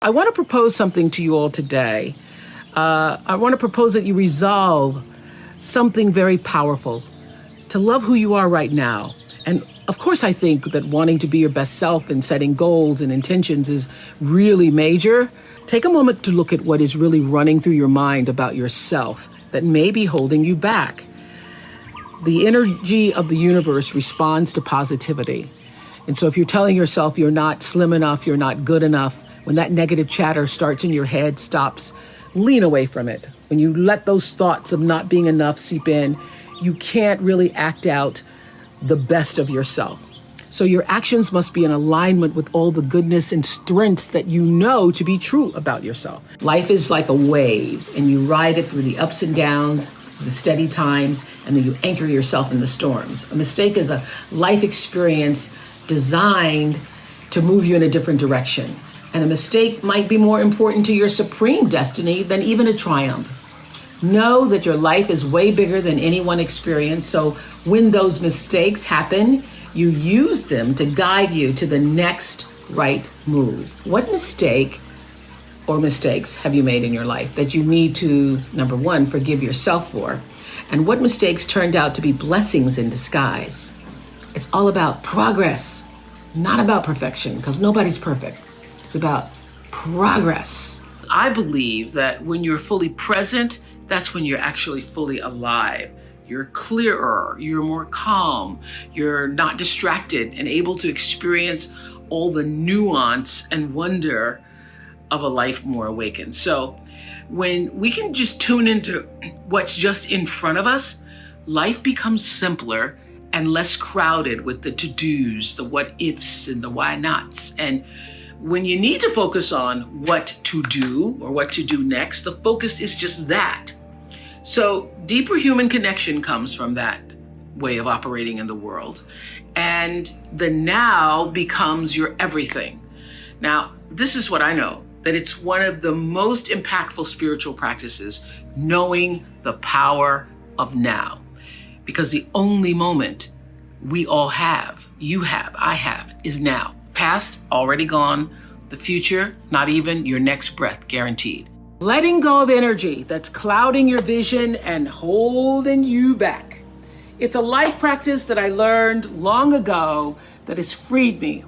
I want to propose something to you all today. I want to propose that you resolve something very powerful, to love who you are right now. And of course, I think that wanting to be your best self and setting goals and intentions is really major. Take a moment to look at what is really running through your mind about yourself that may be holding you back. The energy of the universe responds to positivity. And so if you're telling yourself you're not slim enough, you're not good enough, when that negative chatter starts in your head, stops, lean away from it. When you let those thoughts of not being enough seep in, you can't really act out the best of yourself. So your actions must be in alignment with all the goodness and strengths that you know to be true about yourself. Life is like a wave, and you ride it through the ups and downs, the steady times, and then you anchor yourself in the storms. A mistake is a life experience designed to move you in a different direction. And a mistake might be more important to your supreme destiny than even a triumph. Know that your life is way bigger than any one experience. So when those mistakes happen, you use them to guide you to the next right move. What mistake or mistakes have you made in your life that you need to, number one, forgive yourself for? And what mistakes turned out to be blessings in disguise? It's all about progress, not about perfection, because nobody's perfect. It's about progress. I believe that when you're fully present, that's when you're actually fully alive. You're clearer, you're more calm, you're not distracted and able to experience all the nuance and wonder of a life more awakened. So when we can just tune into what's just in front of us, life becomes simpler and less crowded with the to-dos, the what-ifs and the why-nots. And when you need to focus on what to do or what to do next, the focus is just that. So deeper human connection comes from that way of operating in the world. And the now becomes your everything. Now, this is what I know, that it's one of the most impactful spiritual practices, knowing the power of now. Because the only moment we all have, you have, I have, is now. Past, already gone. The future, not even your next breath, guaranteed. Letting go of energy that's clouding your vision and holding you back. It's a life practice that I learned long ago that has freed me,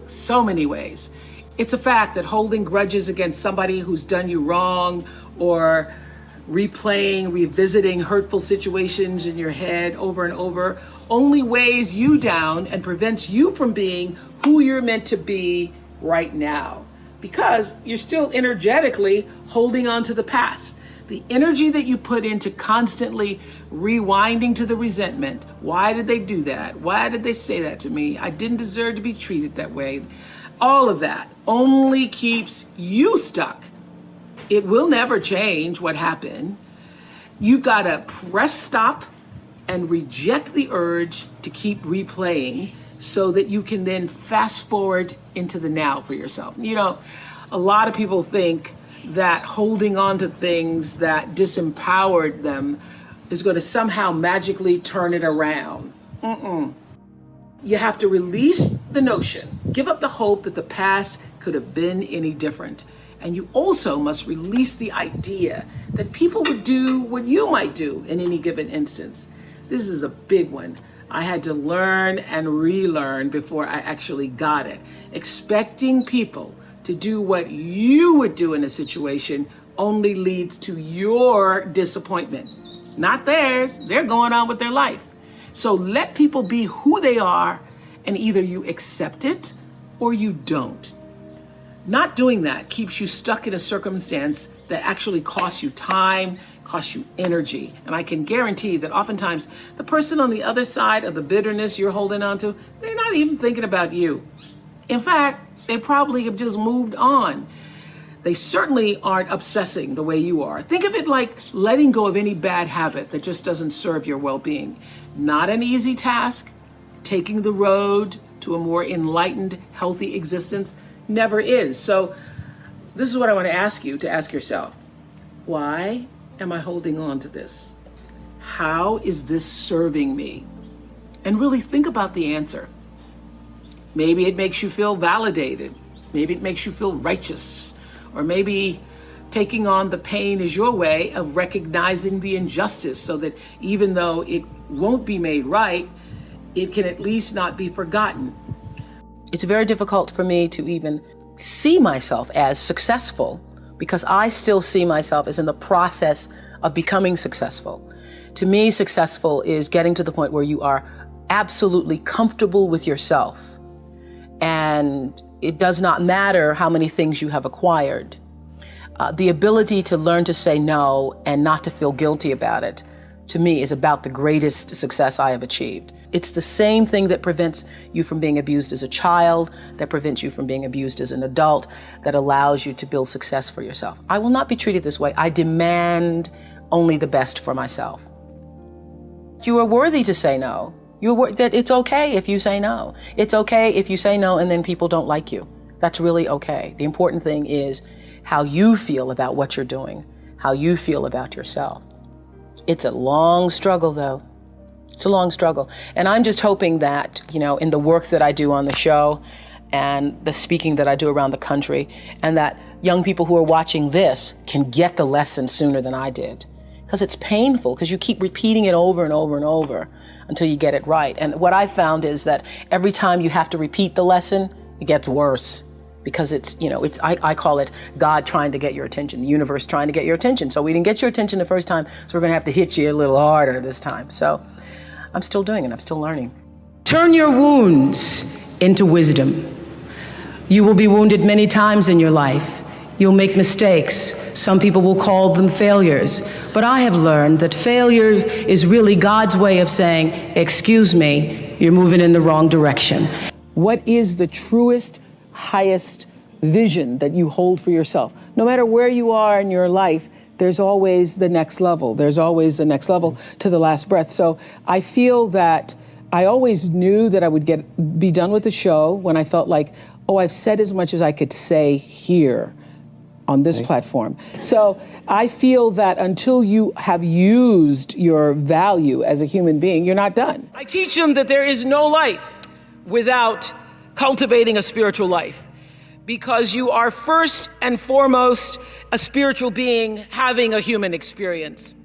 so many ways. It's a fact that holding grudges against somebody who's done you wrong, or revisiting hurtful situations in your head over and over, only weighs you down and prevents you from being who you're meant to be right now, because you're still energetically holding on to the past. The energy that you put into constantly rewinding to the resentment. Why did they do that? Why did they say that to me? I didn't deserve to be treated that way. All of that only keeps you stuck. It will never change what happened. You gotta press stop and reject the urge to keep replaying so that you can then fast forward into the now for yourself. You know, a lot of people think that holding on to things that disempowered them is going to somehow magically turn it around. You have to release the notion, give up the hope that the past could have been any different. And you also must release the idea that people would do what you might do in any given instance. This is a big one. I had to learn and relearn before I actually got it. Expecting people to do what you would do in a situation only leads to your disappointment, not theirs. They're going on with their life. So let people be who they are, and either you accept it or you don't. Not doing that keeps you stuck in a circumstance that actually costs you time, costs you energy. And I can guarantee that oftentimes the person on the other side of the bitterness you're holding on to, they're not even thinking about you. In fact, they probably have just moved on. They certainly aren't obsessing the way you are. Think of it like letting go of any bad habit that just doesn't serve your well-being. Not an easy task. Taking the road to a more enlightened, healthy existence never is. So this is what I want to ask you to ask yourself. Why am I holding on to this? How is this serving me? And really think about the answer. Maybe it makes you feel validated. Maybe it makes you feel righteous. Or maybe taking on the pain is your way of recognizing the injustice so that even though it won't be made right, it can at least not be forgotten. It's very difficult for me to even see myself as successful because I still see myself as in the process of becoming successful. To me, successful is getting to the point where you are absolutely comfortable with yourself. And it does not matter how many things you have acquired. The ability to learn to say no and not to feel guilty about it, to me, is about the greatest success I have achieved. It's the same thing that prevents you from being abused as a child, that prevents you from being abused as an adult, that allows you to build success for yourself. I will not be treated this way. I demand only the best for myself. You are worthy to say no. That it's okay if you say no. It's okay if you say no and then people don't like you. That's really okay. The important thing is how you feel about what you're doing, how you feel about yourself. It's a long struggle, though. It's a long struggle. And I'm just hoping that, in the work that I do on the show and the speaking that I do around the country, and that young people who are watching this can get the lesson sooner than I did. Because it's painful, because you keep repeating it over and over and over until you get it right. And what I found is that every time you have to repeat the lesson, it gets worse. Because I call it God trying to get your attention, the universe trying to get your attention. So we didn't get your attention the first time, so we're gonna have to hit you a little harder this time. So I'm still doing it, I'm still learning. Turn your wounds into wisdom. You will be wounded many times in your life. You'll make mistakes. Some people will call them failures. But I have learned that failure is really God's way of saying, excuse me, you're moving in the wrong direction. What is the truest, highest vision that you hold for yourself? No matter where you are in your life, there's always the next level. There's always the next level to the last breath. So I feel that I always knew that I would be done with the show when I felt like, oh, I've said as much as I could say here on this platform. So I feel that until you have used your value as a human being, you're not done. I teach them that there is no life without cultivating a spiritual life, because you are first and foremost a spiritual being having a human experience.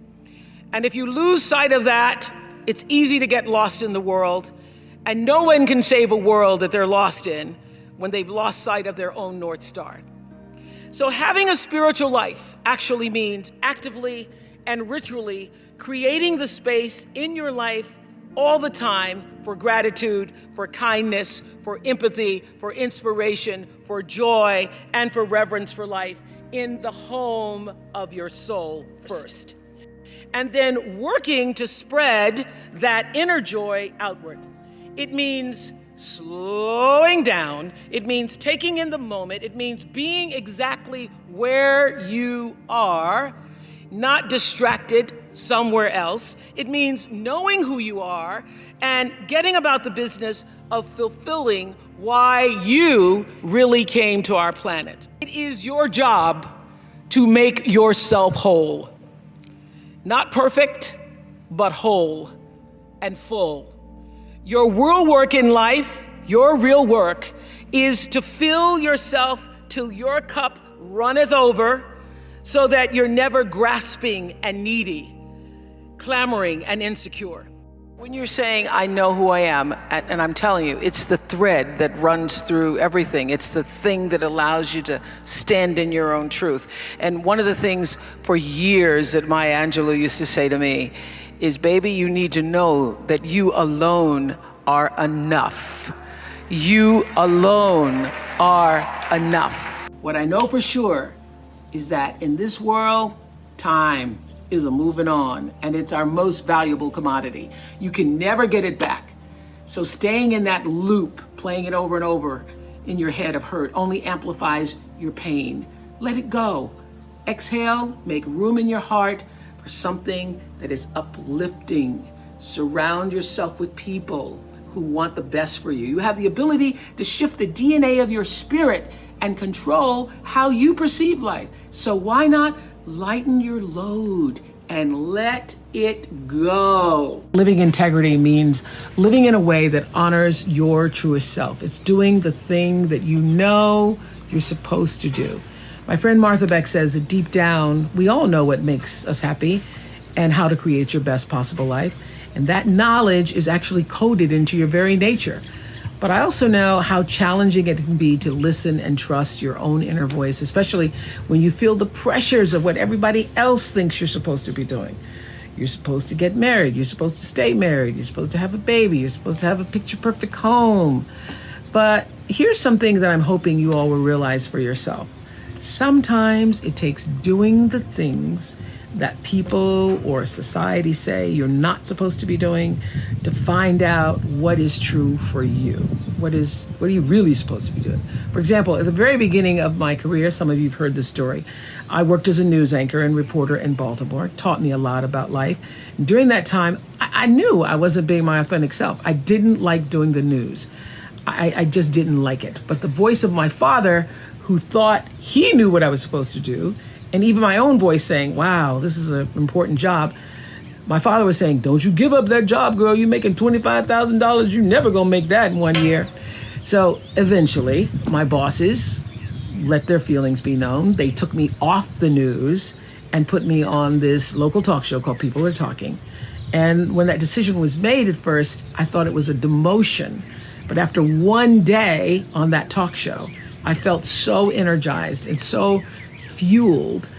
And if you lose sight of that, it's easy to get lost in the world, and no one can save a world that they're lost in when they've lost sight of their own North Star. So having a spiritual life actually means actively and ritually creating the space in your life all the time for gratitude, for kindness, for empathy, for inspiration, for joy, and for reverence for life in the home of your soul first. And then working to spread that inner joy outward. It means slowing down. It means taking in the moment. It means being exactly where you are, not distracted somewhere else. It means knowing who you are and getting about the business of fulfilling why you really came to our planet. It is your job to make yourself whole. Not perfect, but whole and full. Your real work in life, your real work, is to fill yourself till your cup runneth over, so that you're never grasping and needy, clamoring and insecure. When you're saying, I know who I am, and I'm telling you, it's the thread that runs through everything. It's the thing that allows you to stand in your own truth. And one of the things for years that Maya Angelou used to say to me is, baby, you need to know that you alone are enough. You alone are enough. What I know for sure is that in this world, time is a moving on, and it's our most valuable commodity. You can never get it back. So staying in that loop, playing it over and over in your head of hurt, only amplifies your pain. Let it go. Exhale, make room in your heart for something that is uplifting. Surround yourself with people who want the best for you. You have the ability to shift the DNA of your spirit and control how you perceive life. So why not lighten your load and let it go? Living integrity means living in a way that honors your truest self. It's doing the thing that you know you're supposed to do. My friend Martha Beck says that deep down, we all know what makes us happy and how to create your best possible life. And that knowledge is actually coded into your very nature. But I also know how challenging it can be to listen and trust your own inner voice, especially when you feel the pressures of what everybody else thinks you're supposed to be doing. You're supposed to get married. You're supposed to stay married. You're supposed to have a baby. You're supposed to have a picture-perfect home. But here's something that I'm hoping you all will realize for yourself. Sometimes it takes doing the things that people or society say you're not supposed to be doing to find out what is true for you. What are you really supposed to be doing? For example, at the very beginning of my career, some of you have heard this story, I worked as a news anchor and reporter in Baltimore. It taught me a lot about life. And during that time, I knew I wasn't being my authentic self. I didn't like doing the news. I just didn't like it. But the voice of my father, who thought he knew what I was supposed to do, and even my own voice saying, wow, this is an important job. My father was saying, don't you give up that job, girl. You're making $25,000. You're never going to make that in 1 year. So eventually, my bosses let their feelings be known. They took me off the news and put me on this local talk show called People Are Talking. And when that decision was made at first, I thought it was a demotion. But after one day on that talk show, I felt so energized and so fueled.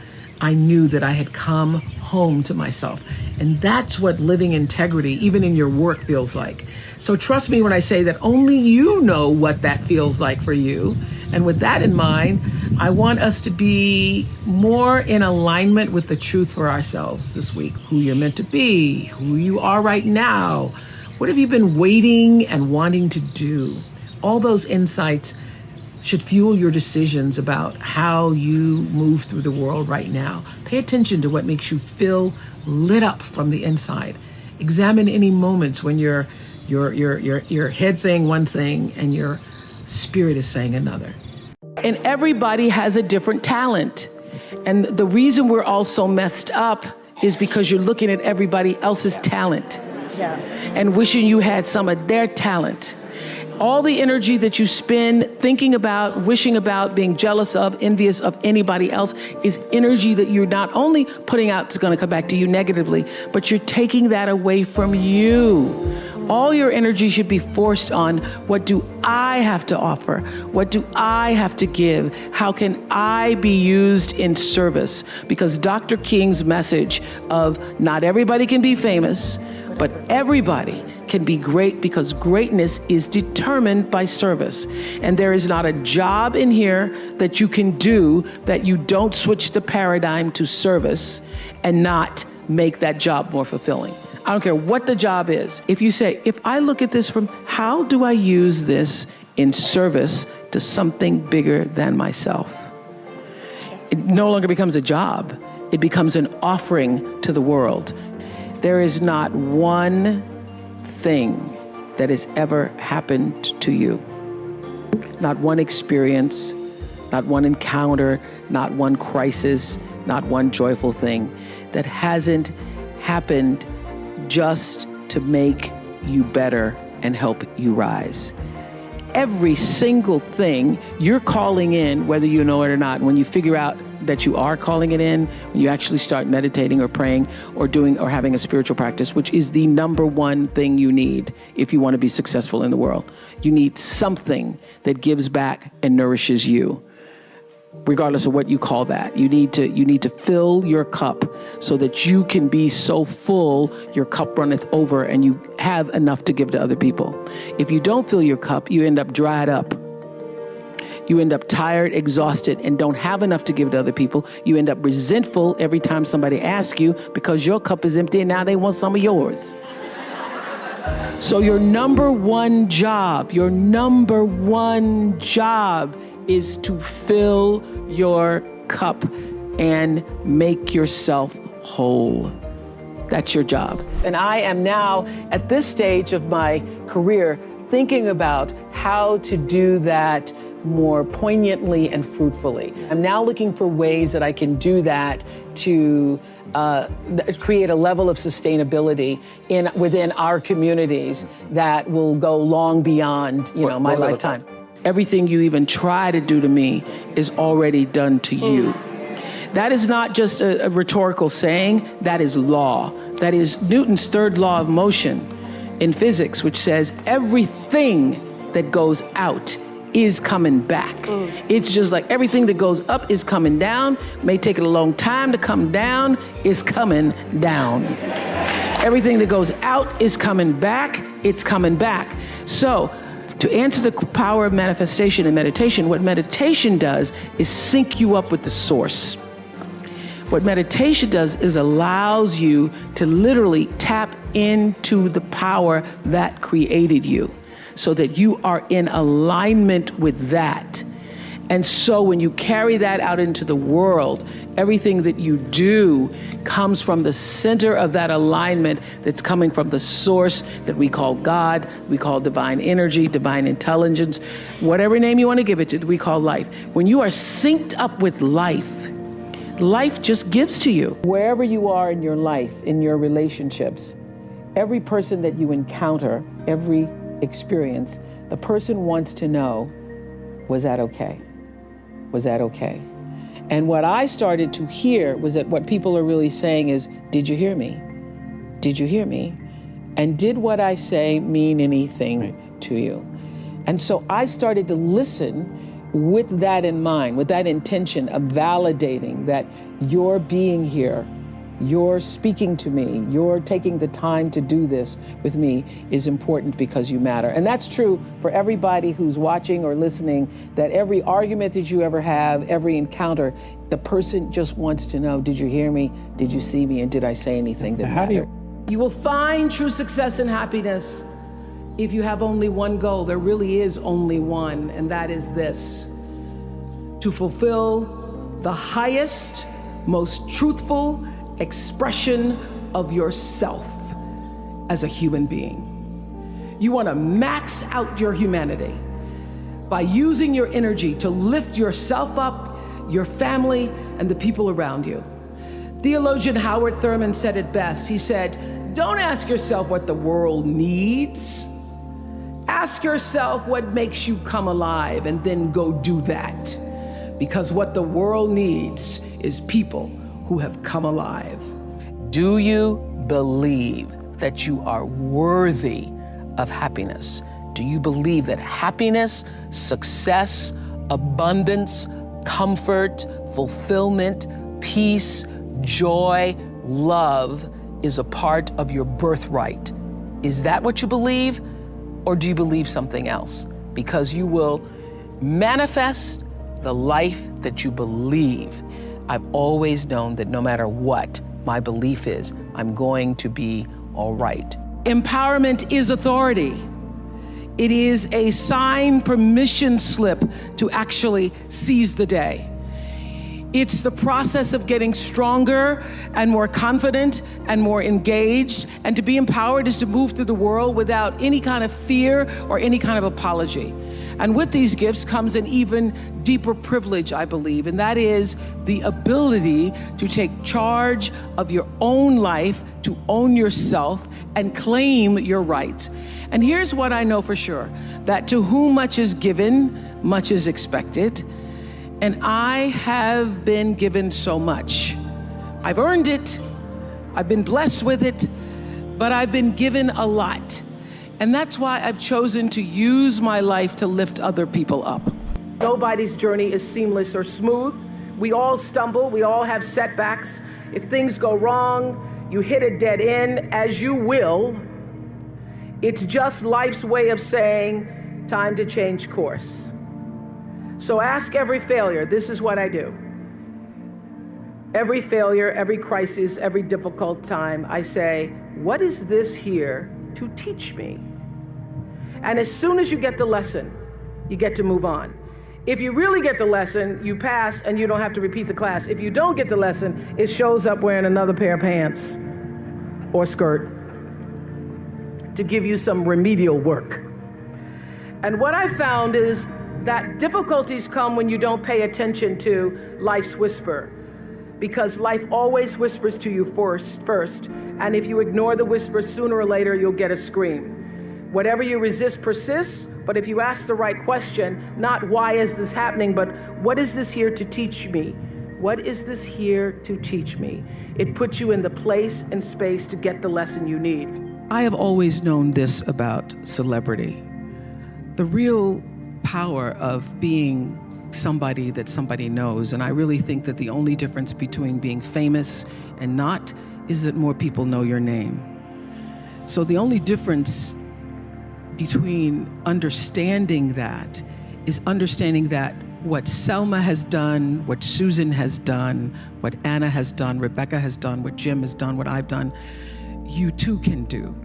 I knew that I had come home to myself. And that's what living integrity, even in your work, feels like. So trust me when I say that only you know what that feels like for you. And with that in mind, I want us to be more in alignment with the truth for ourselves this week. Who you're meant to be, who you are right now. What have you been waiting and wanting to do? All those insights should fuel your decisions about how you move through the world right now. Pay attention to what makes you feel lit up from the inside. Examine any moments when your head saying one thing and your spirit is saying another. And everybody has a different talent. And the reason we're all so messed up is because you're looking at everybody else's talent. Yeah. And wishing you had some of their talent. All the energy that you spend thinking about, wishing about, being jealous of, envious of anybody else is energy that you're not only putting out is going to come back to you negatively, but you're taking that away from you. All your energy should be forced on what do I have to offer? What do I have to give? How can I be used in service? Because Dr. King's message of not everybody can be famous, but everybody can be great because greatness is determined by service. And there is not a job in here that you can do that you don't switch the paradigm to service and not make that job more fulfilling. I don't care what the job is. If you say, if I look at this from how do I use this in service to something bigger than myself? It no longer becomes a job. It becomes an offering to the world. There is not one thing that has ever happened to you. Not one experience, not one encounter, not one crisis, not one joyful thing that hasn't happened just to make you better and help you rise. Every single thing you're calling in, whether you know it or not, when you figure out that you are calling it in, when you actually start meditating or praying or doing or having a spiritual practice, which is the number one thing you need if you want to be successful in the world. You need something that gives back and nourishes you, regardless of what you call that. You need to fill your cup so that you can be so full, your cup runneth over and you have enough to give to other people. If you don't fill your cup, you end up dried up. You end up tired, exhausted, and don't have enough to give to other people. You end up resentful every time somebody asks you because your cup is empty and now they want some of yours. So your number one job is to fill your cup and make yourself whole. That's your job. And I am now at this stage of my career thinking about how to do that more poignantly and fruitfully. I'm now looking for ways that I can do that to create a level of sustainability within our communities that will go long beyond, my lifetime. everything you even try to do to me is already done to you. That is not just a rhetorical saying, that is law. That is Newton's third law of motion in physics, which says everything that goes out is coming back. It's just like everything that goes up is coming down. May take it a long time to come down, is coming down. Everything that goes out is coming back, it's coming back. So, to answer the power of manifestation and meditation, what meditation does is sync you up with the source. What meditation does is allows you to literally tap into the power that created you, so that you are in alignment with that. And so when you carry that out into the world, everything that you do comes from the center of that alignment that's coming from the source that we call God, we call divine energy, divine intelligence, whatever name you want to give it to, we call life. When you are synced up with life, life just gives to you. Wherever you are in your life, in your relationships, every person that you encounter, every experience, the person wants to know, was that okay? Was that okay? And what I started to hear was that what people are really saying is, did you hear me? Did you hear me? And did what I say mean anything to you? And so I started to listen with that in mind, with that intention of validating that your being here, you're speaking to me, you're taking the time to do this with me is important because you matter. And that's true for everybody who's watching or listening, that every argument that you ever have, every encounter, the person just wants to know, did you hear me? Did you see me? And did I say anything that mattered? You will find true success and happiness if you have only one goal. There really is only one, and that is this: to fulfill the highest, most truthful expression of yourself as a human being. You want to max out your humanity by using your energy to lift yourself up, your family, and the people around you. Theologian Howard Thurman said it best. He said, don't ask yourself what the world needs. Ask yourself what makes you come alive, and then go do that. Because what the world needs is people who have come alive. Do you believe that you are worthy of happiness? Do you believe that happiness, success, abundance, comfort, fulfillment, peace, joy, love is a part of your birthright? Is that what you believe? Or do you believe something else? Because you will manifest the life that you believe. I've always known that no matter what my belief is, I'm going to be all right. Empowerment is authority. It is a signed permission slip to actually seize the day. It's the process of getting stronger and more confident and more engaged. And to be empowered is to move through the world without any kind of fear or any kind of apology. And with these gifts comes an even deeper privilege, I believe, and that is the ability to take charge of your own life, to own yourself, and claim your rights. And here's what I know for sure, that to whom much is given, much is expected. And I have been given so much. I've earned it, I've been blessed with it, but I've been given a lot. And that's why I've chosen to use my life to lift other people up. Nobody's journey is seamless or smooth. We all stumble, we all have setbacks. If things go wrong, you hit a dead end, as you will. It's just life's way of saying, time to change course. So ask every failure, this is what I do. Every failure, every crisis, every difficult time, I say, what is this here to teach me? And as soon as you get the lesson, you get to move on. If you really get the lesson, you pass and you don't have to repeat the class. If you don't get the lesson, it shows up wearing another pair of pants or skirt to give you some remedial work. And what I found is that difficulties come when you don't pay attention to life's whisper, because life always whispers to you first, and if you ignore the whisper, sooner or later you'll get a scream. Whatever you resist persists, But if you ask the right question, not why is this happening, but what is this here to teach me? What is this here to teach me? It puts you in the place and space to get the lesson you need. I have always known this about celebrity. The real power of being somebody that somebody knows, and I really think that the only difference between being famous and not is that more people know your name. So the only difference between understanding that is understanding that what Selma has done, what Susan has done, what Anna has done, Rebecca has done, what Jim has done, what I've done, you too can do.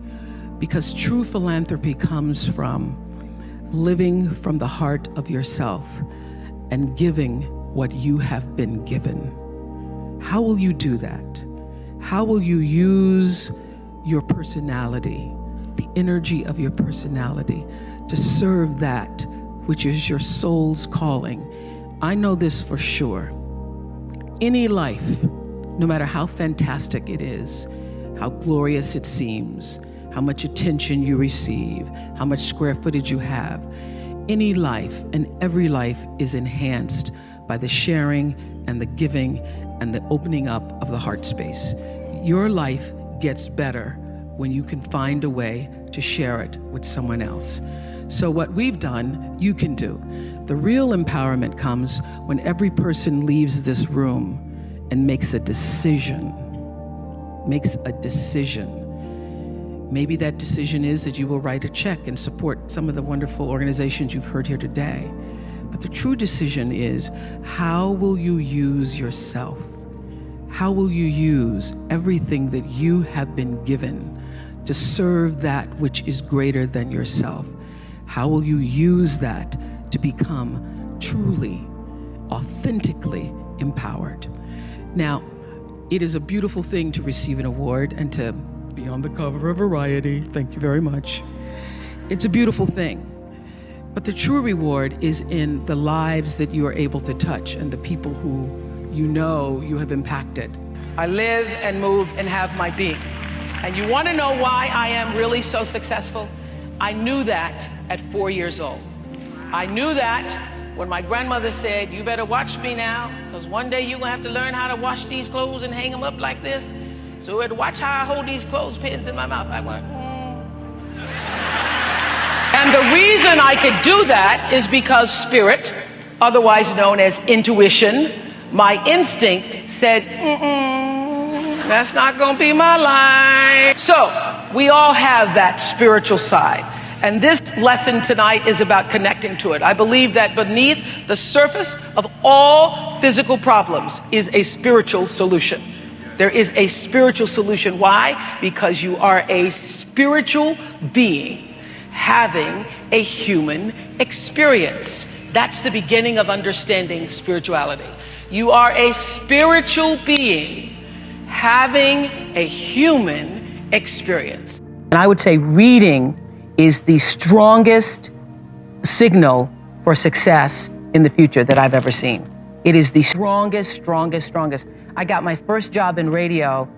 Because true philanthropy comes from living from the heart of yourself and giving what you have been given. How will you do that? How will you use your personality, the energy of your personality, to serve that which is your soul's calling? I know this for sure. Any life, no matter how fantastic it is, how glorious it seems, how much attention you receive, how much square footage you have, any life and every life is enhanced by the sharing and the giving and the opening up of the heart space. Your life gets better when you can find a way to share it with someone else. So what we've done, you can do. The real empowerment comes when every person leaves this room and makes a decision. Maybe that decision is that you will write a check and support some of the wonderful organizations you've heard here today. But the true decision is, how will you use yourself? How will you use everything that you have been given to serve that which is greater than yourself? How will you use that to become truly, authentically empowered? Now, it is a beautiful thing to receive an award and to be on the cover of Variety. Thank you very much. It's a beautiful thing. But the true reward is in the lives that you are able to touch and the people who you know you have impacted. I live and move and have my being. And you want to know why I am really so successful? I knew that at 4 years old. I knew that when my grandmother said, "You better watch me now, because one day you're going to have to learn how to wash these clothes and hang them up like this." So I'd watch how I hold these clothespins in my mouth. I went, And the reason I could do that is because spirit, otherwise known as intuition, my instinct said, that's not going to be my life. So we all have that spiritual side. And this lesson tonight is about connecting to it. I believe that beneath the surface of all physical problems is a spiritual solution. There is a spiritual solution. Why? Because you are a spiritual being having a human experience. That's the beginning of understanding spirituality. You are a spiritual being having a human experience. And I would say reading is the strongest signal for success in the future that I've ever seen. It is the strongest. I got my first job in radio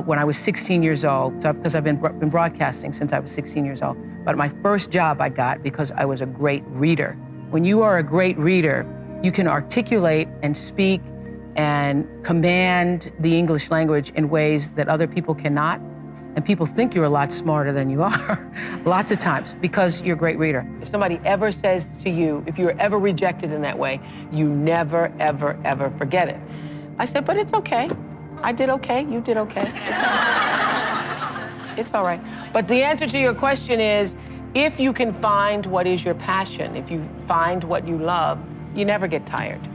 when I was 16 years old, because I've been broadcasting since I was 16 years old. But my first job I got because I was a great reader. When you are a great reader, you can articulate and speak and command the English language in ways that other people cannot. And people think you're a lot smarter than you are, lots of times, because you're a great reader. If somebody ever says to you, if you're ever rejected in that way, you never, ever forget it. I said, but it's okay. I did okay, you did okay. It's all right. It's all right. But the answer to your question is, if you can find what is your passion, if you find what you love, you never get tired.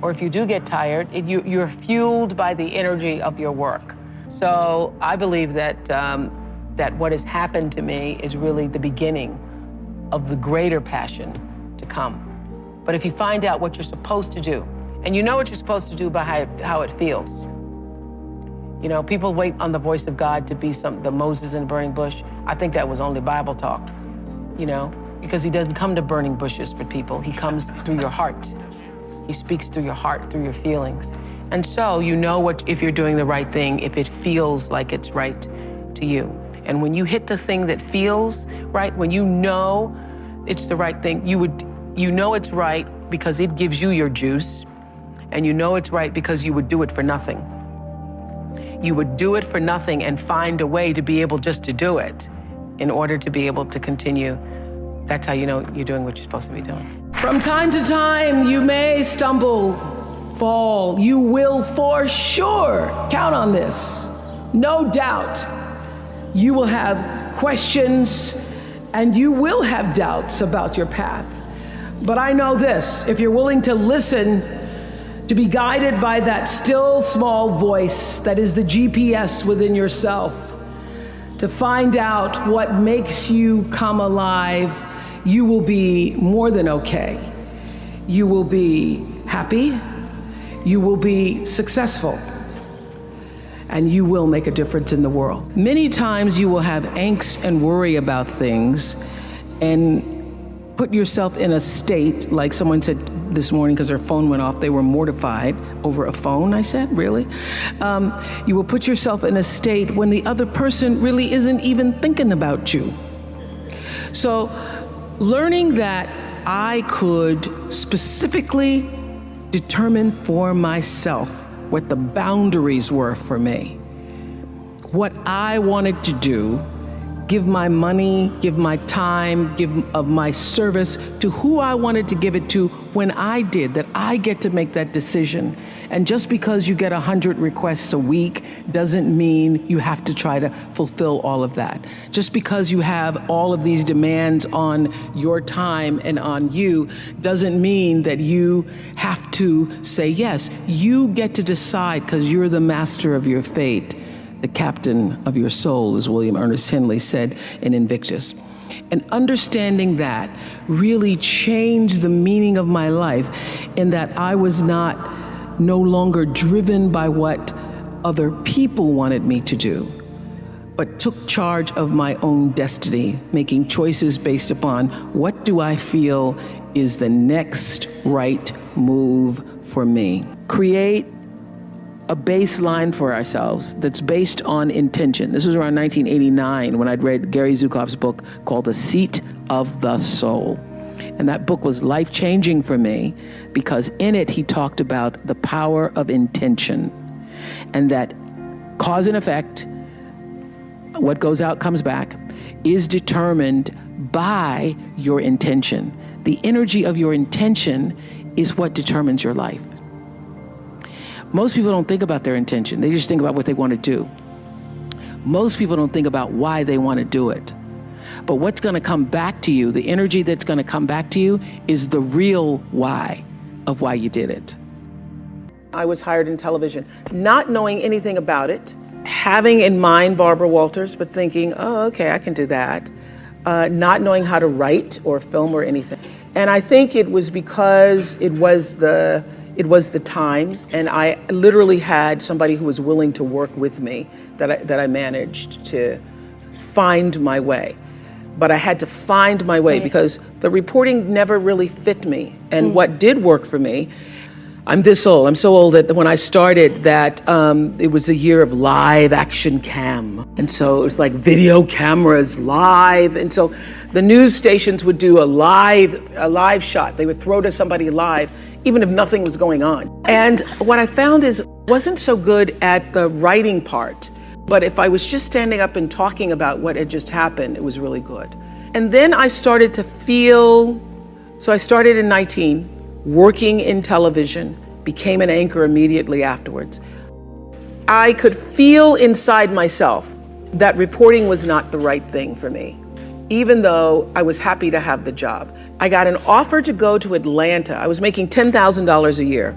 Or if you do get tired, you're fueled by the energy of your work. So I believe that that what has happened to me is really the beginning of the greater passion to come. But if you find out what you're supposed to do, and you know what you're supposed to do by how it feels. You know, people wait on the voice of God to be the Moses in the burning bush. I think that was only Bible talk, you know, because he doesn't come to burning bushes for people. He comes through your heart. He speaks through your heart, through your feelings. And so you know if you're doing the right thing, if it feels like it's right to you. And when you hit the thing that feels right, when you know it's the right thing. You know it's right because it gives you your juice, and you know it's right because you would do it for nothing. You would do it for nothing and find a way to be able just to do it in order to be able to continue. That's how you know you're doing what you're supposed to be doing. From time to time, you may stumble, fall. You will for sure count on this. No doubt. You will have questions and you will have doubts about your path. But I know this, if you're willing to listen, to be guided by that still small voice that is the GPS within yourself, to find out what makes you come alive, you will be more than okay. You will be happy, you will be successful, and you will make a difference in the world. Many times you will have angst and worry about things and put yourself in a state, like someone said this morning because their phone went off, they were mortified over a phone. I said, really? You will put yourself in a state when the other person really isn't even thinking about you. So learning that I could specifically determine for myself what the boundaries were for me, what I wanted to do, give my money, give my time, give of my service to who I wanted to give it to when I did, that I get to make that decision. And just because you get 100 requests a week doesn't mean you have to try to fulfill all of that. Just because you have all of these demands on your time and on you doesn't mean that you have to say yes. You get to decide because you're the master of your fate. The captain of your soul, as William Ernest Henley said in Invictus. And understanding that really changed the meaning of my life in that I was no longer driven by what other people wanted me to do, but took charge of my own destiny, making choices based upon what do I feel is the next right move for me. Create a baseline for ourselves that's based on intention. This was around 1989 when I'd read Gary Zukav's book called The Seat of the Soul. And that book was life-changing for me because in it he talked about the power of intention and that cause and effect, what goes out comes back, is determined by your intention. The energy of your intention is what determines your life. Most people don't think about their intention. They just think about what they want to do. Most people don't think about why they want to do it. But what's going to come back to you, the energy that's going to come back to you, is the real why of why you did it. I was hired in television, not knowing anything about it, having in mind Barbara Walters, but thinking, oh, okay, I can do that. Not knowing how to write or film or anything. And I think it was because it was the times, and I literally had somebody who was willing to work with me that I managed to find my way. But I had to find my way because the reporting never really fit me. And what did work for me, I'm this old. I'm so old that when I started that, it was a year of live action cam. And so it was like video cameras live. And so the news stations would do a live shot. They would throw to somebody live, even if nothing was going on. And what I found is I wasn't so good at the writing part, but if I was just standing up and talking about what had just happened, it was really good. And then I started to feel, so I started in 19, working in television, became an anchor immediately afterwards. I could feel inside myself that reporting was not the right thing for me, even though I was happy to have the job. I got an offer to go to Atlanta. I was making $10,000 a year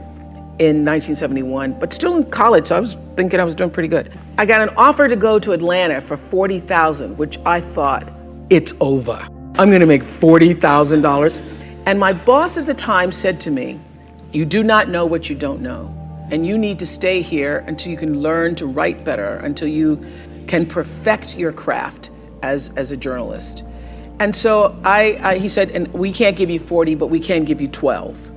in 1971, but still in college, so I was thinking I was doing pretty good. I got an offer to go to Atlanta for $40,000, which I thought, it's over. I'm gonna make $40,000. And my boss at the time said to me, you do not know what you don't know. And you need to stay here until you can learn to write better, until you can perfect your craft as a journalist. And so he said, and we can't give you 40, but we can give you 12.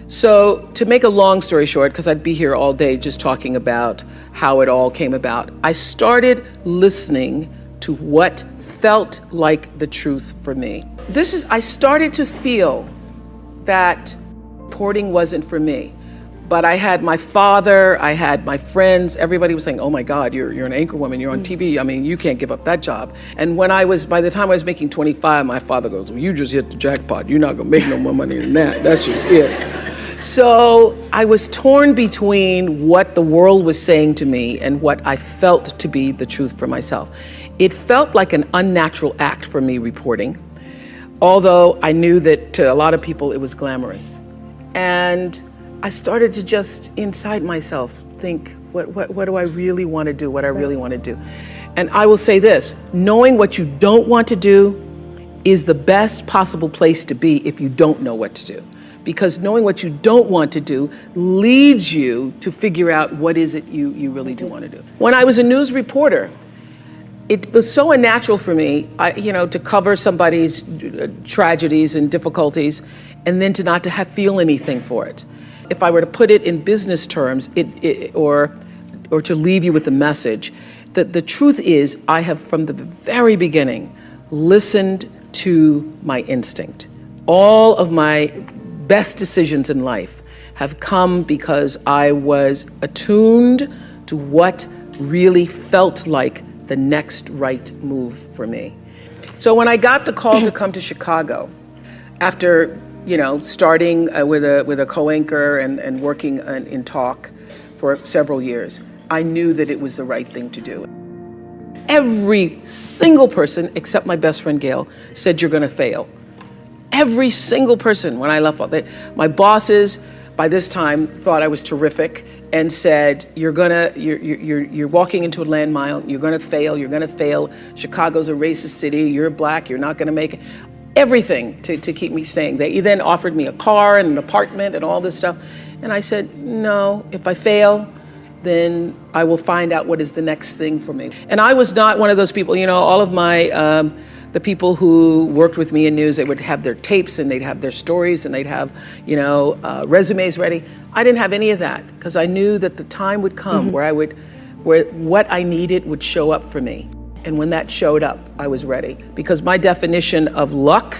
So to make a long story short, because I'd be here all day just talking about how it all came about, I started listening to what felt like the truth for me. I started to feel that reporting wasn't for me. But I had my father, I had my friends, everybody was saying, oh my God, you're an anchor woman, you're on TV. I mean, you can't give up that job. And by the time I was making 25, my father goes, well, you just hit the jackpot. You're not gonna make no more money than that. That's just it. So I was torn between what the world was saying to me and what I felt to be the truth for myself. It felt like an unnatural act for me reporting, although I knew that to a lot of people it was glamorous. And I started to just inside myself think, what do I really want to do, what I really want to do. And I will say this, knowing what you don't want to do is the best possible place to be if you don't know what to do. Because knowing what you don't want to do leads you to figure out what is it you really do want to do. When I was a news reporter, it was so unnatural for me, to cover somebody's tragedies and difficulties, and then to feel anything for it. If I were to put it in business terms, or to leave you with the message, that the truth is, I have from the very beginning listened to my instinct. All of my best decisions in life have come because I was attuned to what really felt like the next right move for me. So when I got the call to come to Chicago, after starting with a co-anchor and working in talk for several years, I knew that it was the right thing to do. Every single person, except my best friend Gail, said you're gonna fail. Every single person when I left, my bosses by this time thought I was terrific and said, you're walking into a landmine, you're gonna fail, Chicago's a racist city, you're black, you're not gonna make it. Everything to keep me staying. They then offered me a car and an apartment and all this stuff. And I said, no, if I fail, then I will find out what is the next thing for me. And I was not one of those people, all of my, the people who worked with me in news, they would have their tapes and they'd have their stories and they'd have, resumes ready. I didn't have any of that because I knew that the time would come where what I needed would show up for me. And when that showed up, I was ready. Because my definition of luck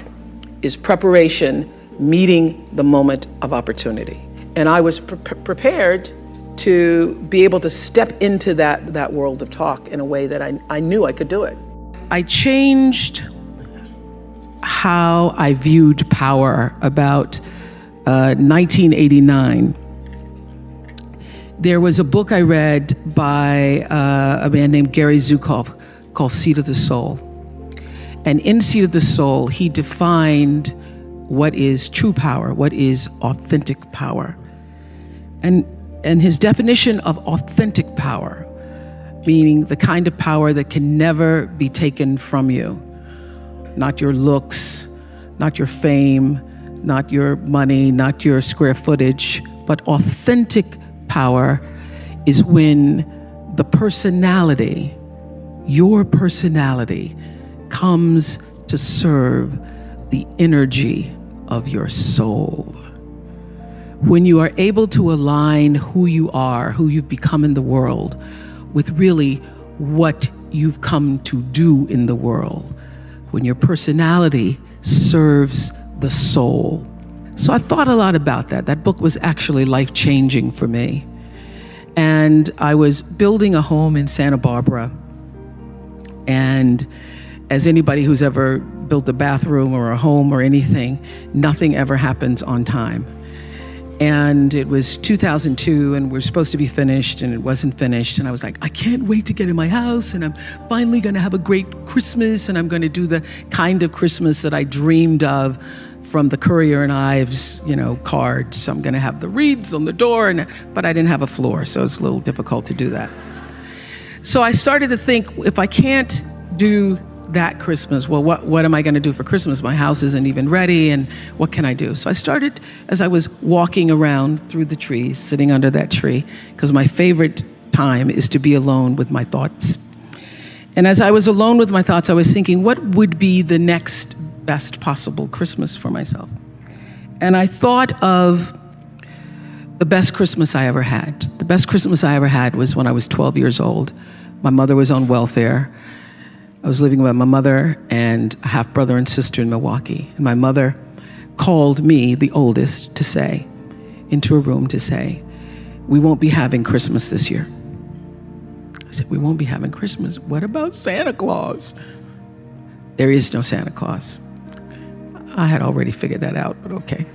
is preparation meeting the moment of opportunity. And I was prepared to be able to step into that world of talk in a way that I knew I could do it. I changed how I viewed power about 1989. There was a book I read by a man named Gary Zukav called Seat of the Soul. And in Seat of the Soul, he defined what is true power, what is authentic power. And his definition of authentic power, meaning the kind of power that can never be taken from you. Not your looks, not your fame, not your money, not your square footage, but authentic power is when the personality, your personality, comes to serve the energy of your soul. When you are able to align who you are, who you've become in the world, with really what you've come to do in the world, when your personality serves the soul. So I thought a lot about that. That book was actually life-changing for me. And I was building a home in Santa Barbara. And as anybody who's ever built a bathroom or a home or anything, nothing ever happens on time. And it was 2002 and we're supposed to be finished and it wasn't finished. And I was like, I can't wait to get in my house and I'm finally gonna have a great Christmas and I'm gonna do the kind of Christmas that I dreamed of from the Courier and Ives, cards. So I'm gonna have the wreaths on the door, but I didn't have a floor, so it's a little difficult to do that. So I started to think, if I can't do that Christmas, well, what am I going to do for Christmas? My house isn't even ready, and what can I do? So I started, as I was walking around through the trees, sitting under that tree, because my favorite time is to be alone with my thoughts. And as I was alone with my thoughts, I was thinking, what would be the next best possible Christmas for myself? And I thought of the best Christmas I ever had. The best Christmas I ever had was when I was 12 years old. My mother was on welfare. I was living with my mother and a half brother and sister in Milwaukee. And my mother called me, the oldest, into a room to say, we won't be having Christmas this year. I said, we won't be having Christmas. What about Santa Claus? There is no Santa Claus. I had already figured that out, but okay.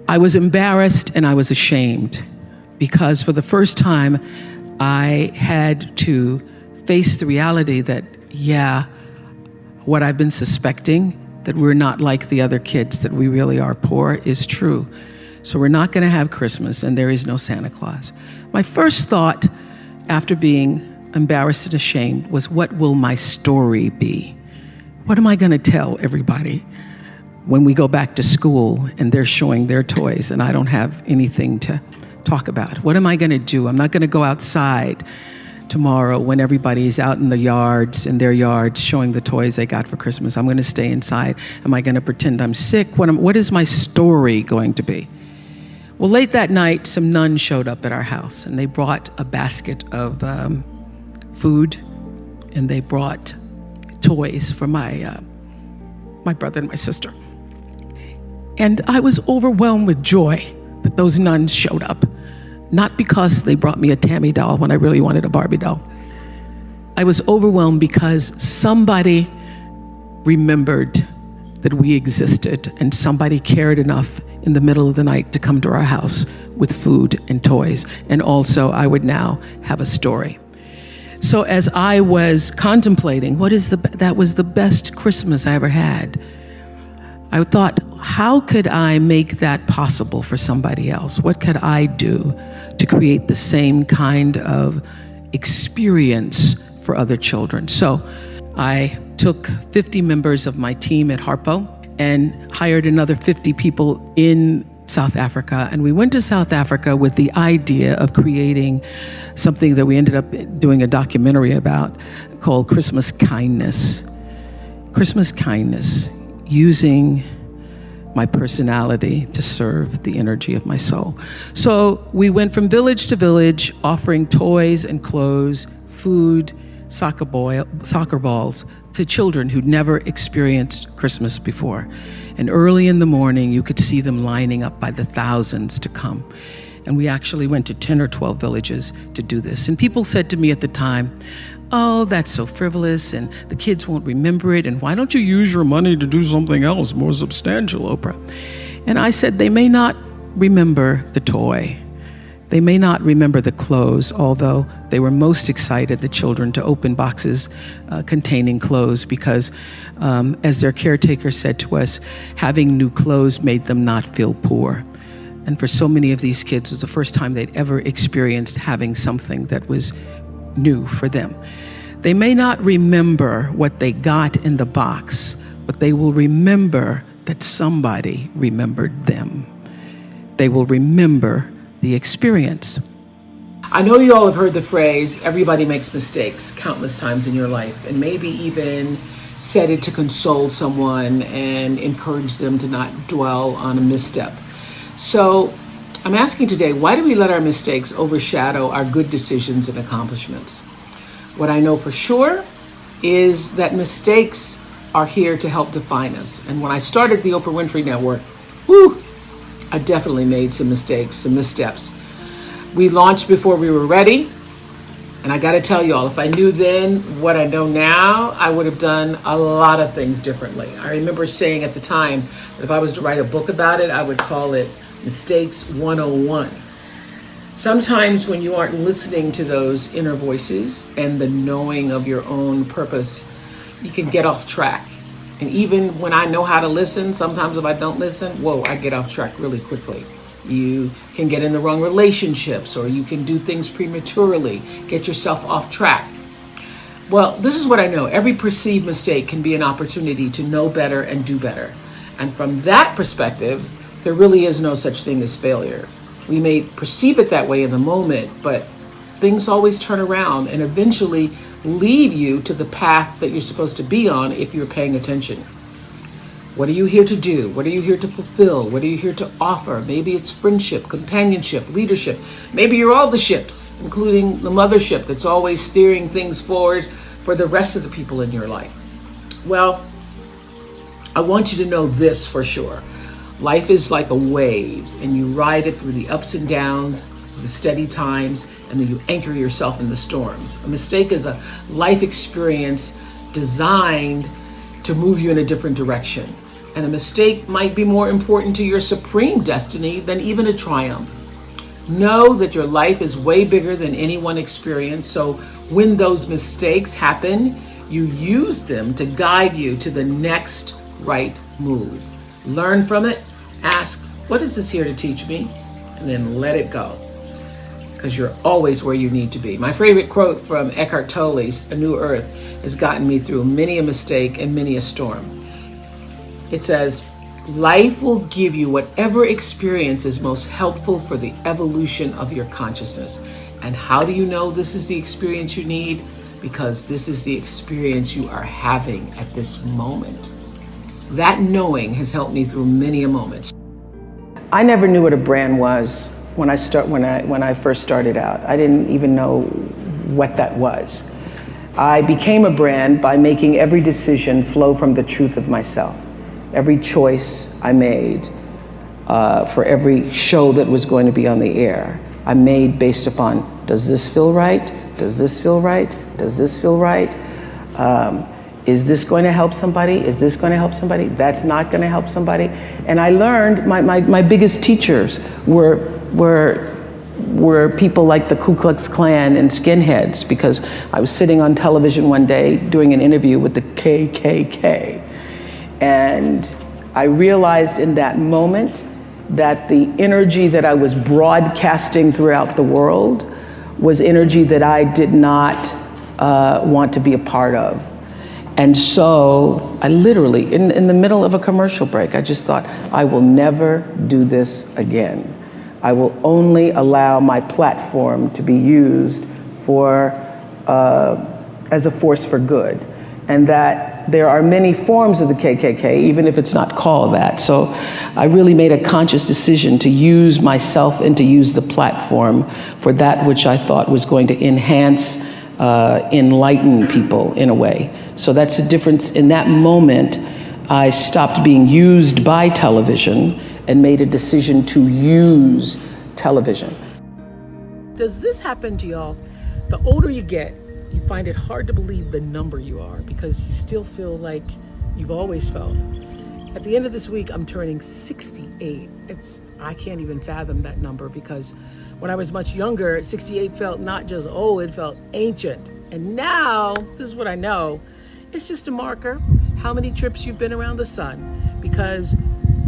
I was embarrassed and I was ashamed because for the first time, I had to face the reality that, what I've been suspecting, that we're not like the other kids, that we really are poor, is true. So we're not going to have Christmas and there is no Santa Claus. My first thought after being embarrassed and ashamed was, what will my story be? What am I going to tell everybody when we go back to school and they're showing their toys and I don't have anything to talk about? What am I going to do? I'm not going to go outside tomorrow when everybody's out in their yards showing the toys they got for Christmas. I'm going to stay inside. Am I going to pretend I'm sick? What is my story going to be? Well, late that night, some nuns showed up at our house and they brought a basket of food and they brought toys for my brother and my sister. And I was overwhelmed with joy that those nuns showed up. Not because they brought me a Tammy doll when I really wanted a Barbie doll. I was overwhelmed because somebody remembered that we existed and somebody cared enough in the middle of the night to come to our house with food and toys. And also I would now have a story. So as I was contemplating, that was the best Christmas I ever had, I thought, how could I make that possible for somebody else? What could I do to create the same kind of experience for other children? So I took 50 members of my team at Harpo and hired another 50 people in South Africa. And we went to South Africa with the idea of creating something that we ended up doing a documentary about called Christmas Kindness. Christmas Kindness, using my personality to serve the energy of my soul. So we went from village to village, offering toys and clothes, food, soccer balls to children who'd never experienced Christmas before. And early in the morning, you could see them lining up by the thousands to come. And we actually went to 10 or 12 villages to do this. And people said to me at the time, oh, that's so frivolous and the kids won't remember it. And why don't you use your money to do something else more substantial, Oprah? And I said, they may not remember the toy. They may not remember the clothes, although they were most excited, the children, to open boxes containing clothes because, as their caretaker said to us, having new clothes made them not feel poor. And for so many of these kids, it was the first time they'd ever experienced having something that was new for them. They may not remember what they got in the box, but they will remember that somebody remembered them. They will remember the experience. I know you all have heard the phrase, everybody makes mistakes, countless times in your life, and maybe even said it to console someone and encourage them to not dwell on a misstep. So I'm asking today, why do we let our mistakes overshadow our good decisions and accomplishments? What I know for sure is that mistakes are here to help define us. And when I started the Oprah Winfrey Network, I definitely made some mistakes, some missteps. We launched before we were ready. And I got to tell y'all, if I knew then what I know now, I would have done a lot of things differently. I remember saying at the time that if I was to write a book about it, I would call it Mistakes 101. Sometimes when you aren't listening to those inner voices and the knowing of your own purpose, you can get off track. And even when I know how to listen, sometimes if I don't listen, I get off track really quickly. You can get in the wrong relationships, or you can do things prematurely, get yourself off track. Well, this is what I know. Every perceived mistake can be an opportunity to know better and do better. And from that perspective, there really is no such thing as failure. We may perceive it that way in the moment, but things always turn around and eventually lead you to the path that you're supposed to be on if you're paying attention. What are you here to do? What are you here to fulfill? What are you here to offer? Maybe it's friendship, companionship, leadership. Maybe you're all the ships, including the mothership that's always steering things forward for the rest of the people in your life? Well, I want you to know this for sure. Life is like a wave, and you ride it through the ups and downs, the steady times, and then you anchor yourself in the storms. A mistake is a life experience designed to move you in a different direction. And a mistake might be more important to your supreme destiny than even a triumph. Know that your life is way bigger than any one experience. So when those mistakes happen, you use them to guide you to the next right move. Learn from it. Ask, what is this here to teach me? And then let it go, because you're always where you need to be. My favorite quote from Eckhart Tolle's A New Earth has gotten me through many a mistake and many a storm. It says, life will give you whatever experience is most helpful for the evolution of your consciousness. And how do you know this is the experience you need? Because this is the experience you are having at this moment. That knowing has helped me through many a moment. I never knew what a brand was when I first started out. I didn't even know what that was. I became a brand by making every decision flow from the truth of myself. Every choice I made for every show that was going to be on the air, I made based upon, does this feel right? Does this feel right? Does this feel right? Is this going to help somebody? Is this going to help somebody? That's not going to help somebody. And I learned, my biggest teachers were people like the Ku Klux Klan and skinheads, because I was sitting on television one day doing an interview with the KKK. And I realized in that moment that the energy that I was broadcasting throughout the world was energy that I did not want to be a part of. And so I literally, in the middle of a commercial break, I just thought, I will never do this again. I will only allow my platform to be used as a force for good. And that there are many forms of the KKK, even if it's not called that. So I really made a conscious decision to use myself and to use the platform for that which I thought was going to enhance, enlighten people in a way. So that's the difference. In that moment, I stopped being used by television and made a decision to use television. Does this happen to y'all? The older you get, you find it hard to believe the number you are, because you still feel like you've always felt. At the end of this week, I'm turning 68. I can't even fathom that number, because when I was much younger, 68 felt not just old, it felt ancient. And now, this is what I know, it's just a marker, how many trips you've been around the sun, because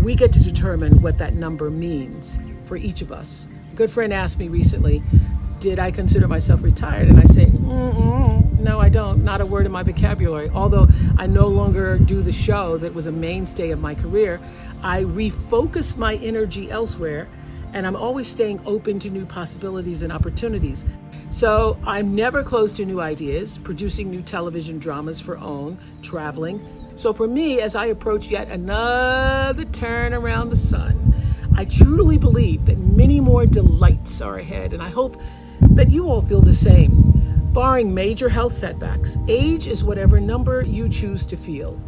we get to determine what that number means for each of us. A good friend asked me recently, did I consider myself retired? And I say, no, I don't. Not a word in my vocabulary. Although I no longer do the show that was a mainstay of my career, I refocus my energy elsewhere, and I'm always staying open to new possibilities and opportunities. So I'm never closed to new ideas, producing new television dramas for OWN, traveling. So for me, as I approach yet another turn around the sun, I truly believe that many more delights are ahead, and I hope that you all feel the same. Barring major health setbacks, age is whatever number you choose to feel.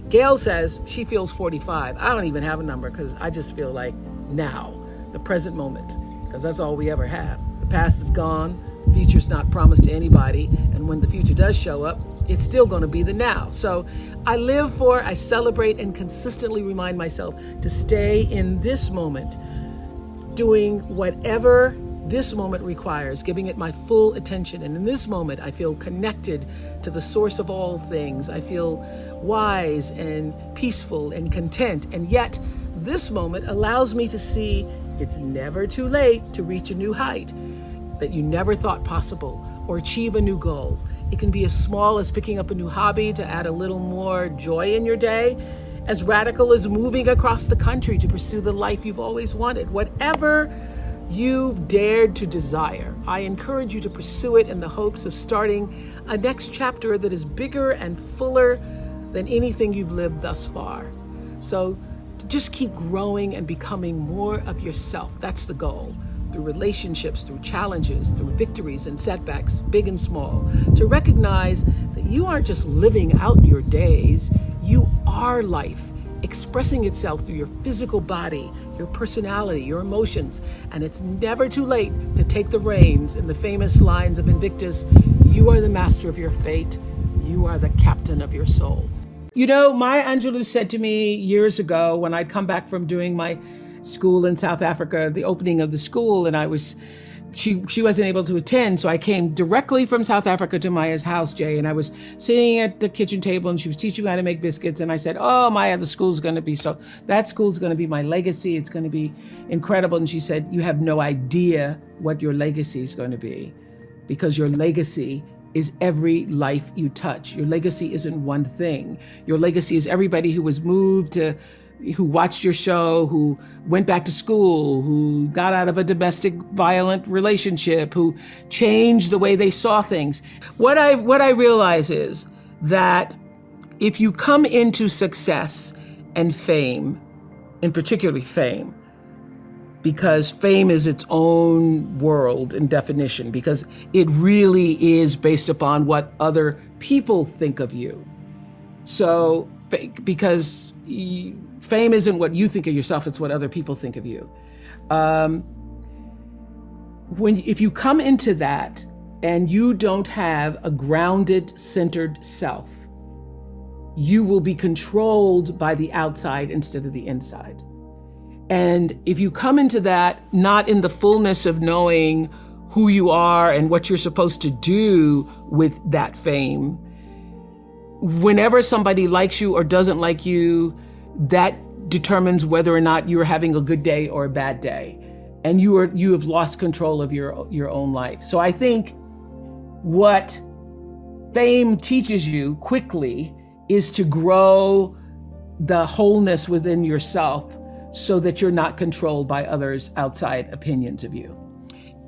Gail says she feels 45. I don't even have a number, because I just feel like now, the present moment, because that's all we ever have. The past is gone, the future's not promised to anybody, and when the future does show up, it's still going to be the now. So I celebrate, and consistently remind myself to stay in this moment, doing whatever this moment requires, giving it my full attention. And in this moment, I feel connected to the source of all things. I feel wise and peaceful and content. And yet, this moment allows me to see it's never too late to reach a new height that you never thought possible, or achieve a new goal. It can be as small as picking up a new hobby to add a little more joy in your day, as radical as moving across the country to pursue the life you've always wanted. Whatever you've dared to desire, I encourage you to pursue it in the hopes of starting a next chapter that is bigger and fuller than anything you've lived thus far. So just keep growing and becoming more of yourself. That's the goal. through relationships, through challenges, through victories and setbacks, big and small, to recognize that you aren't just living out your days, you are life, expressing itself through your physical body, your personality, your emotions. And it's never too late to take the reins. In the famous lines of Invictus, you are the master of your fate. You are the captain of your soul. You know, Maya Angelou said to me years ago when I'd come back from doing my school in South Africa, the opening of the school, and she wasn't able to attend, so I came directly from South Africa to Maya's house, Jay, and I was sitting at the kitchen table and she was teaching me how to make biscuits, and I said, oh, Maya, that school's going to be my legacy. It's going to be incredible. And she said, you have no idea what your legacy is going to be, because your legacy is every life you touch. Your legacy isn't one thing. Your legacy is everybody who was moved to, who watched your show, who went back to school, who got out of a domestic violent relationship, who changed the way they saw things. What I realize is that if you come into success and fame, and particularly fame, because fame is its own world in definition, because it really is based upon what other people think of you. So, because fame isn't what you think of yourself, it's what other people think of you. If you come into that and you don't have a grounded, centered self, you will be controlled by the outside instead of the inside. And if you come into that not in the fullness of knowing who you are and what you're supposed to do with that fame, whenever somebody likes you or doesn't like you, that determines whether or not you're having a good day or a bad day. And you have lost control of your own life. So I think what fame teaches you quickly is to grow the wholeness within yourself, so that you're not controlled by others' outside opinions of you.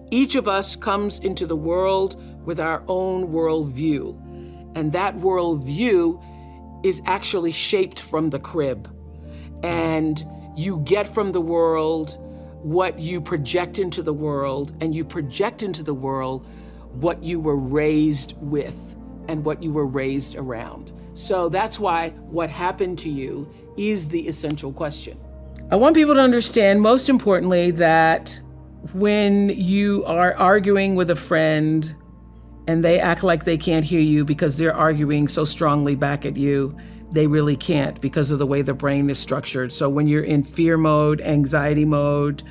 Each of us comes into the world with our own worldview, and that worldview is actually shaped from the crib. And you get from the world what you project into the world, and you project into the world what you were raised with and what you were raised around. So that's why what happened to you is the essential question. I want people to understand, most importantly, that when you are arguing with a friend and they act like they can't hear you because they're arguing so strongly back at you, they really can't because of the way the brain is structured. So when you're in fear mode, anxiety mode,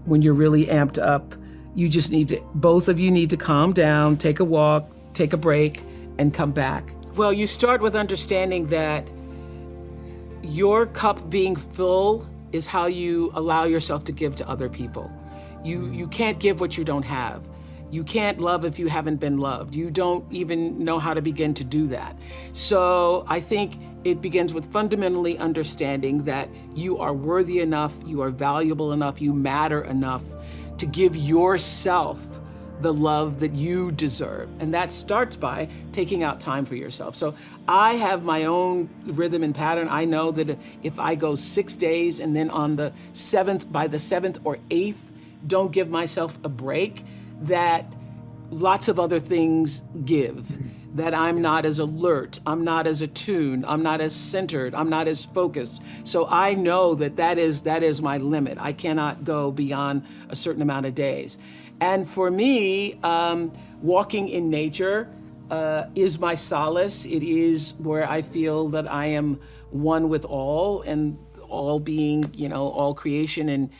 when you're really amped up, both of you need to calm down, take a walk, take a break, and come back. Well, you start with understanding that your cup being full is how you allow yourself to give to other people. You can't give what you don't have. You can't love if you haven't been loved. You don't even know how to begin to do that. So I think it begins with fundamentally understanding that you are worthy enough, you are valuable enough, you matter enough to give yourself the love that you deserve. And that starts by taking out time for yourself. So I have my own rhythm and pattern. I know that if I go 6 days and then by the 7th or 8th, don't give myself a break, that lots of other things give. That I'm not as alert, I'm not as attuned, I'm not as centered, I'm not as focused. So I know that is my limit. I cannot go beyond a certain amount of days. And for me, walking in nature is my solace. It is where I feel that I am one with all, and all being, all creation and,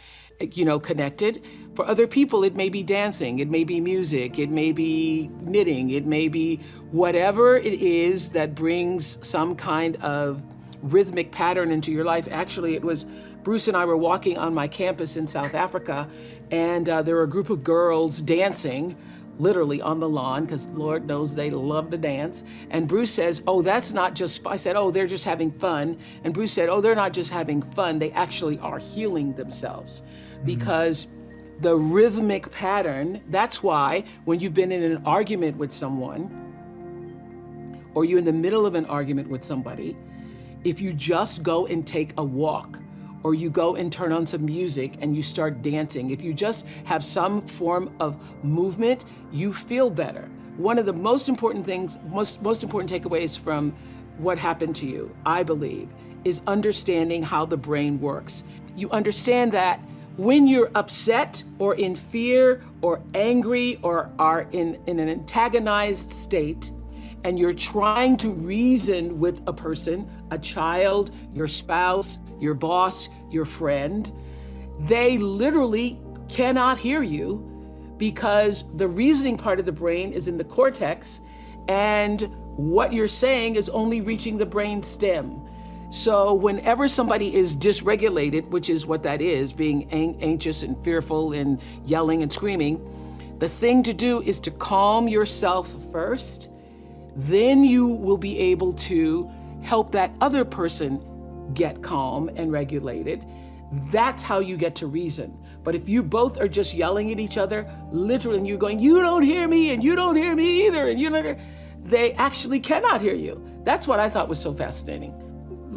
connected. For other people, it may be dancing, it may be music, it may be knitting, it may be whatever it is that brings some kind of rhythmic pattern into your life. Actually, it was Bruce and I were walking on my campus in South Africa, and there were a group of girls dancing, literally on the lawn, because Lord knows they love to dance. And Bruce says, oh, that's not just, I said, oh, they're just having fun. And Bruce said, oh, they're not just having fun, they actually are healing themselves. Because the rhythmic pattern, that's why when you've been in an argument with someone, or you're in the middle of an argument with somebody, if you just go and take a walk, or you go and turn on some music and you start dancing. If you just have some form of movement, you feel better. One of the most important things, most important takeaways from what happened to you, I believe, is understanding how the brain works. You understand that when you're upset or in fear or angry or are in an antagonized state, and you're trying to reason with a person, a child, your spouse, your boss, your friend, they literally cannot hear you because the reasoning part of the brain is in the cortex, and what you're saying is only reaching the brain stem. So whenever somebody is dysregulated, which is what that is, being anxious and fearful and yelling and screaming, the thing to do is to calm yourself first. Then you will be able to help that other person get calm and regulated. That's how you get to reason. But if you both are just yelling at each other, literally, and you're going, you don't hear me, and you don't hear me either, and you don't, they actually cannot hear you. That's what I thought was so fascinating.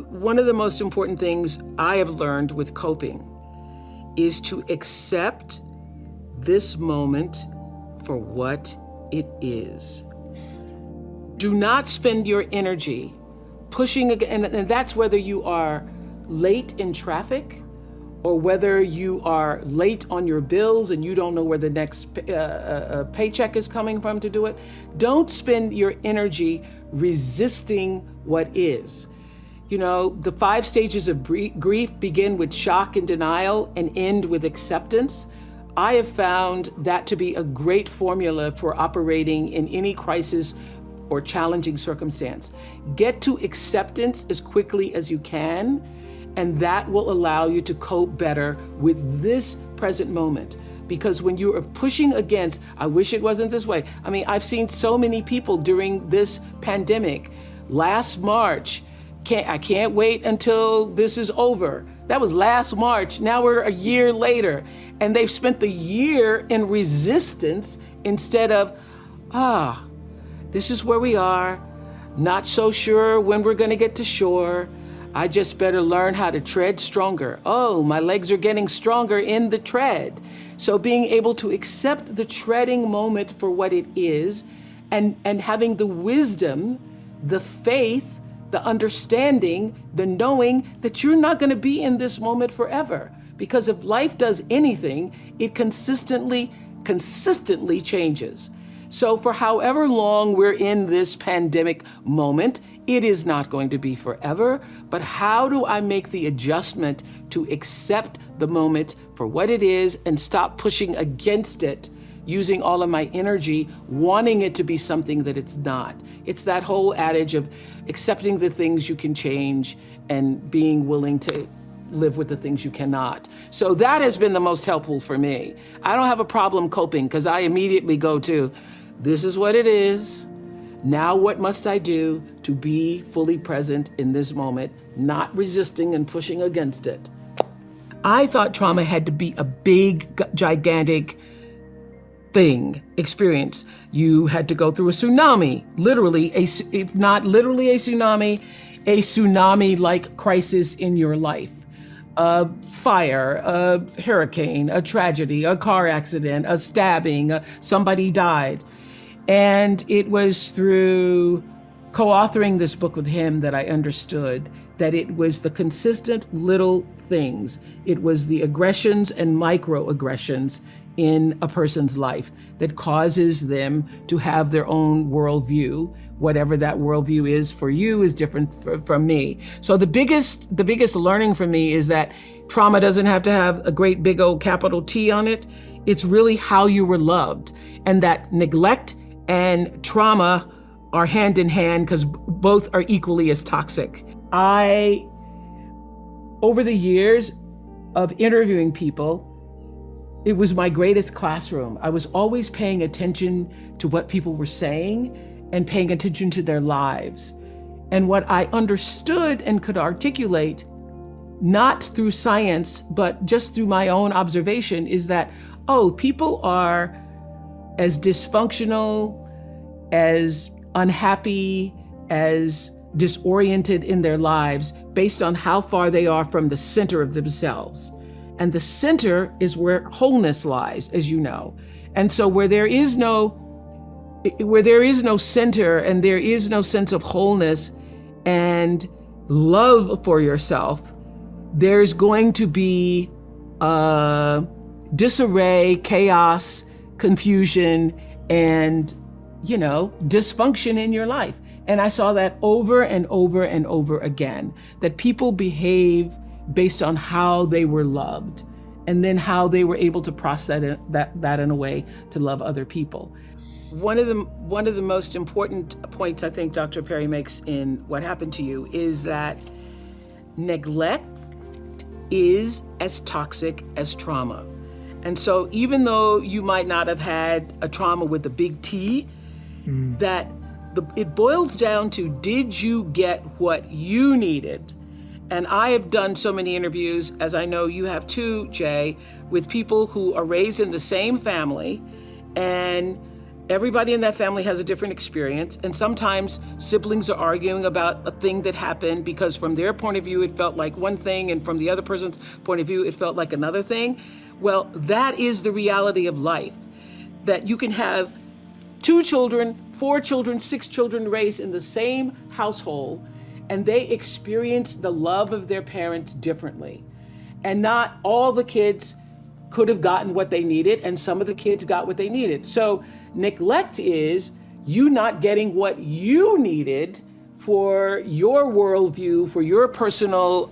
One of the most important things I have learned with coping is to accept this moment for what it is. Do not spend your energy pushing again, and that's whether you are late in traffic or whether you are late on your bills and you don't know where the next paycheck is coming from to do it. Don't spend your energy resisting what is. You know, the 5 stages of grief begin with shock and denial and end with acceptance. I have found that to be a great formula for operating in any crisis or challenging circumstance. Get to acceptance as quickly as you can, and that will allow you to cope better with this present moment. Because when you are pushing against, I wish it wasn't this way. I mean, I've seen so many people during this pandemic. Last March, I can't wait until this is over. That was last March. Now we're a year later, and they've spent the year in resistance instead of, this is where we are. Not so sure when we're gonna get to shore. I just better learn how to tread stronger. Oh, my legs are getting stronger in the tread. So being able to accept the treading moment for what it is, and having the wisdom, the faith, the understanding, the knowing that you're not gonna be in this moment forever. Because if life does anything, it consistently changes. So for however long we're in this pandemic moment, it is not going to be forever, but how do I make the adjustment to accept the moment for what it is and stop pushing against it, using all of my energy, wanting it to be something that it's not? It's that whole adage of accepting the things you can change and being willing to live with the things you cannot. So that has been the most helpful for me. I don't have a problem coping because I immediately go to, this is what it is. Now what must I do to be fully present in this moment, not resisting and pushing against it? I thought trauma had to be a big, gigantic experience. You had to go through a tsunami, literally, if not literally a tsunami-like crisis in your life. A fire, a hurricane, a tragedy, a car accident, a stabbing, somebody died. And it was through co-authoring this book with him that I understood that it was the consistent little things. It was the aggressions and microaggressions in a person's life that causes them to have their own worldview. Whatever that worldview is for you is different from me. So the biggest learning for me is that trauma doesn't have to have a great big old capital T on it. It's really how you were loved, and that neglect and trauma are hand in hand because both are equally as toxic. Over the years of interviewing people, it was my greatest classroom. I was always paying attention to what people were saying and paying attention to their lives. And what I understood and could articulate, not through science, but just through my own observation, is that, people are as dysfunctional, as unhappy, as disoriented in their lives based on how far they are from the center of themselves. And the center is where wholeness lies, as you know. And so where there is no center and there is no sense of wholeness and love for yourself, there's going to be disarray, chaos, confusion, and, dysfunction in your life. And I saw that over and over and over again, that people behave based on how they were loved and then how they were able to process that in a way to love other people. One of the most important points I think Dr. Perry makes in What Happened to You is that neglect is as toxic as trauma. And so even though you might not have had a trauma with a big T, it boils down to, did you get what you needed? And I have done so many interviews, as I know you have too, Jay, with people who are raised in the same family, and everybody in that family has a different experience. And sometimes siblings are arguing about a thing that happened because from their point of view, it felt like one thing, and from the other person's point of view, it felt like another thing. Well, that is the reality of life, that you can have 2 children, 4 children, 6 children raised in the same household, and they experience the love of their parents differently. And not all the kids could have gotten what they needed, and some of the kids got what they needed. So neglect is you not getting what you needed for your worldview, for your personal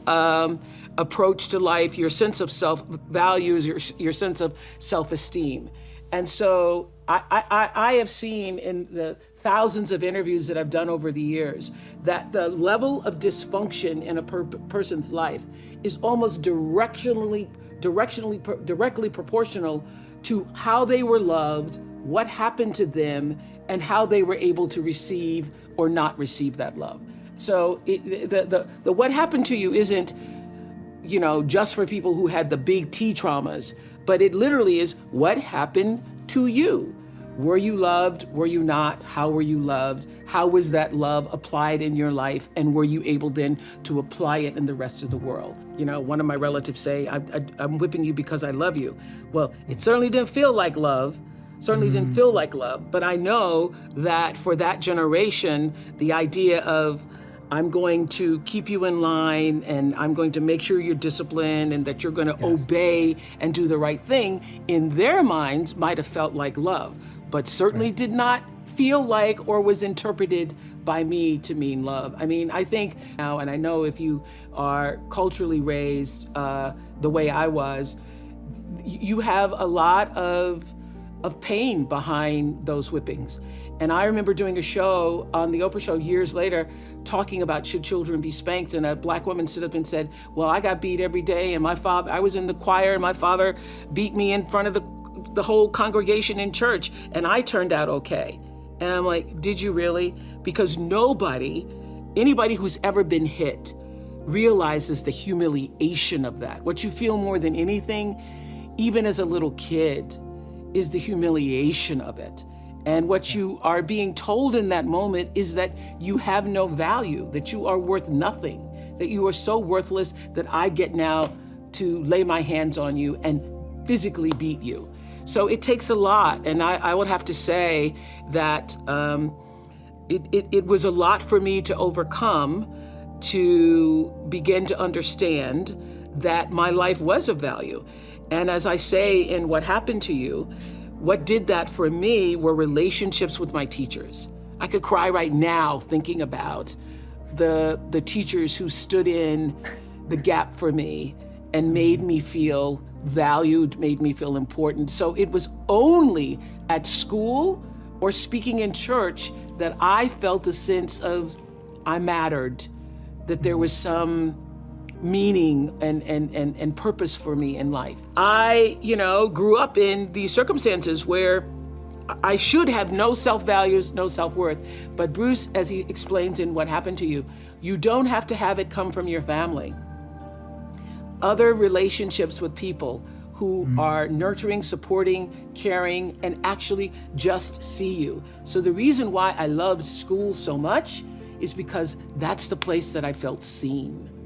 approach to life, your sense of self-values, your sense of self-esteem. And so I have seen in the thousands of interviews that I've done over the years that the level of dysfunction in a person's life is almost directly proportional to how they were loved, what happened to them, and how they were able to receive or not receive that love. So the what happened to you isn't, just for people who had the big T traumas, but it literally is what happened to you. Were you loved? Were you not? How were you loved? How was that love applied in your life? And were you able then to apply it in the rest of the world? One of my relatives say, I'm whipping you because I love you. Well, it certainly didn't feel like love. But I know that for that generation, the idea of I'm going to keep you in line and I'm going to make sure you're disciplined and that you're going to obey and do the right thing, in their minds might have felt like love, but certainly did not feel like or was interpreted by me to mean love. I mean, I think now, and I know if you are culturally raised the way I was, you have a lot of pain behind those whippings. And I remember doing a show on the Oprah show years later talking about should children be spanked, and a black woman stood up and said, well, I got beat every day, and I was in the choir and my father beat me in front of the whole congregation in church, and I turned out okay. And I'm like, did you really? Because anybody who's ever been hit realizes the humiliation of that. What you feel more than anything, even as a little kid, is the humiliation of it. And what you are being told in that moment is that you have no value, that you are worth nothing, that you are so worthless that I get now to lay my hands on you and physically beat you. So it takes a lot. And I would have to say that it was a lot for me to overcome, to begin to understand that my life was of value. And as I say in What Happened to You, what did that for me were relationships with my teachers. I could cry right now thinking about the teachers who stood in the gap for me and made me feel valued, made me feel important. So it was only at school or speaking in church that I felt a sense of I mattered, that there was some meaning and purpose for me in life. I, grew up in these circumstances where I should have no self-values, no self-worth. But Bruce, as he explains in What Happened to You, you don't have to have it come from your family. Other relationships with people who are nurturing, supporting, caring, and actually just see you. So the reason why I loved school so much is because that's the place that I felt seen.